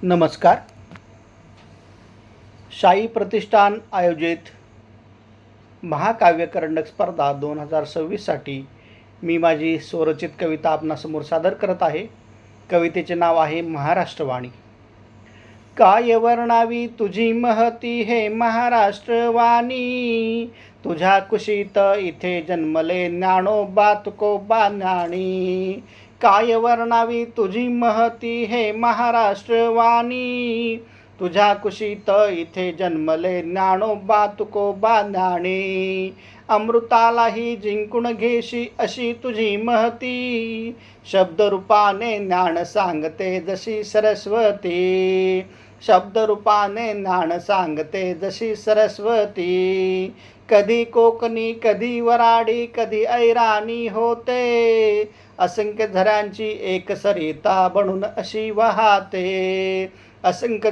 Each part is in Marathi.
नमस्कार. शाही प्रतिष्ठान आयोजित महाकाव्य करंडक स्पर्धा 2026साठी मी माझी स्वरचित कविता आपणासमोर सादर करत आहे. कवितेचे नाव आहे महाराष्ट्रवाणी. काय वर्णावी तुझी महती हे महाराष्ट्रवाणी, तुझ्या कुशीत इथे जन्मले ज्ञानोबा तुकोबा ज्ञानी. काय वर्णावी तुझी महती हे महाराष्ट्रवाणी, तुझ्या कुशीत इथे जन्मले ज्ञानोबा तुकोबा ज्ञानी. अमृतालाही जिंकून घेशी अशी तुझी महती, शब्दरूपाने ज्ञान सांगते जशी सरस्वती. शब्दरूपाने ज्ञान सांगते जशी सरस्वती. कधी कोकणी कधी वराडी कधी ऐराणी होते, असंख्य झऱ्यांची एक सरिता बनून अशी वाहते. असंख्य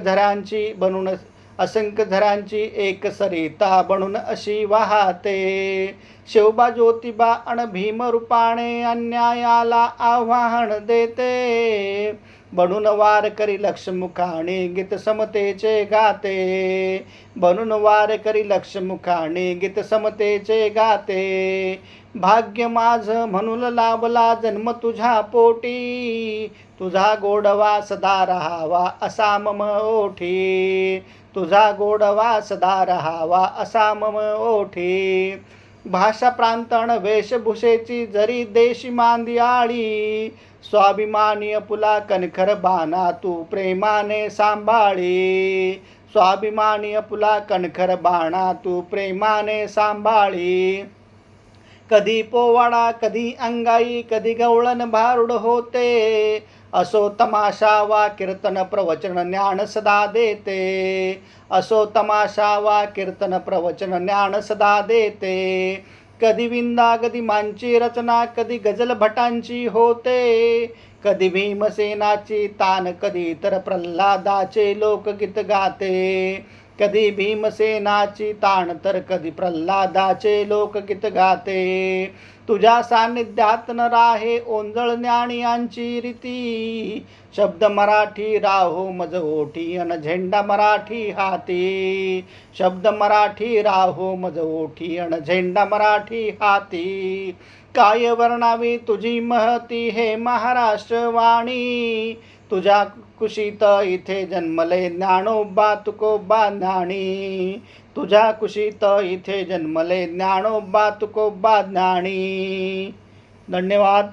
झऱ्यांची एक सरिता बनून अशी वाहते. शिवबा ज्योतिबा अन भीमरूपाने अन्यायाला आव्हान देते, बनून वार करी लक्षमुखाने गीत समतेचे गाते. बनून वार करी लक्षमुखाने गीत समतेचे गाते. भाग्य माझ म्हणून लाभला जन्म तुझ्या पोटी, तुझा गोडवा सदा राहावा असा मम ओठी. तुझा गोडवा सदा राहावा असा मम ओठी. भाषा प्रांतण वेशभूषेची जरी देशी मांदियाळी, स्वाभिमानी पुला कणखर बाणा तू प्रेमाने सांभाळी. स्वाभिमानी पुला कणखर बाणा तू प्रेमाने सांभाळी. कधी पोवाडा कधी अंगाई कधी गवळण भारुड होते, असो तमाशा वा कीर्तन प्रवचन ज्ञान सदा देते. असो तमाशा वा कीर्तन प्रवचन ज्ञान सदा देते. कधी विंदा कधी मांची रचना कधी गजल भटांची होते, कधी भीमसेनाची तान कधी तर प्रल्हादाचे लोकगीत गाते. कधी भीमसेनाची ताण तर कधी प्रल्हादाचे लोकगीत गाते. तुझ्या सान्निध्यात न राहे ओंजळ ज्ञानियांची रीती, शब्द मराठी राहो मज ओठी अन झेंडा मराठी हाती. शब्द मराठी राहो मज ओठी अन झेंडा मराठी हाती. काय वर्णावी तुझी महती हे महाराष्ट्रवाणी, तुझ्या कुशीत इथे जन्मले ज्ञानोबा तुकोबा ज्ञानी. तुझ्या कुशीत इथे जन्मले ज्ञानोबा तुकोबा ज्ञानी. धन्यवाद.